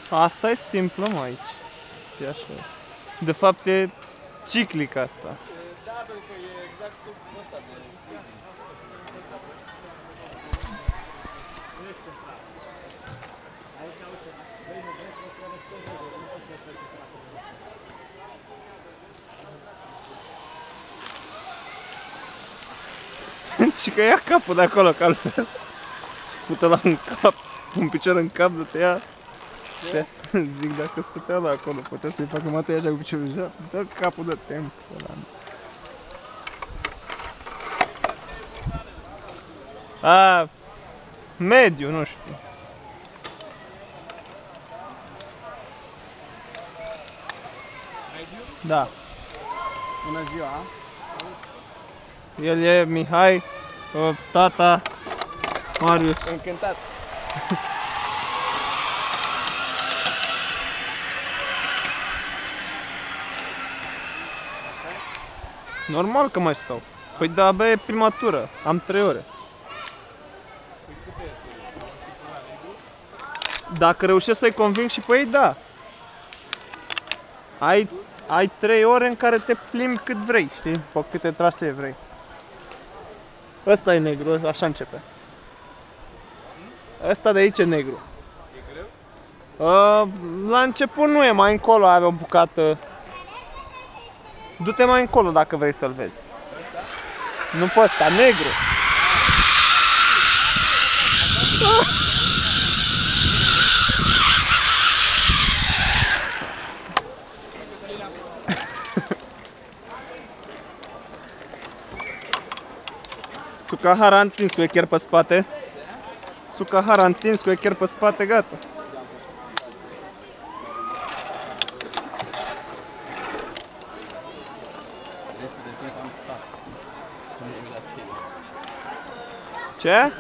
Asta e simplă, mă, aici. E așa. De fapt e ciclic asta. Da, pentru că e exact sub ăsta de... Și că ia capul de acolo, că altfel spută la un cap, un picior în cap de te ia. Zic, dacă stătea la acolo, putea să-i facă mată așa cu piciorul așa, dă capul de timp. A, mediu, nu știu. Mediu? Da. Bună ziua! El e Mihai, tata Marius. Încântat! Normal că mai stau. Păi da, abia e prima tură. Am 3 ore. Dacă reușesc să-i conving și pe ei, da. Ai 3 ore în care te plimbi cât vrei, știi? Pe câte trasee vrei. Ăsta e negru, așa începe. Ăsta de aici e negru. E greu? La început nu e, mai încolo avea o bucată. Du-te mai încolo dacă vrei să-l vezi. Nu pe ăsta, negru. Sukahara întins cu echer pe spate. Sukahara întins cu echer pe spate, gata. Ce?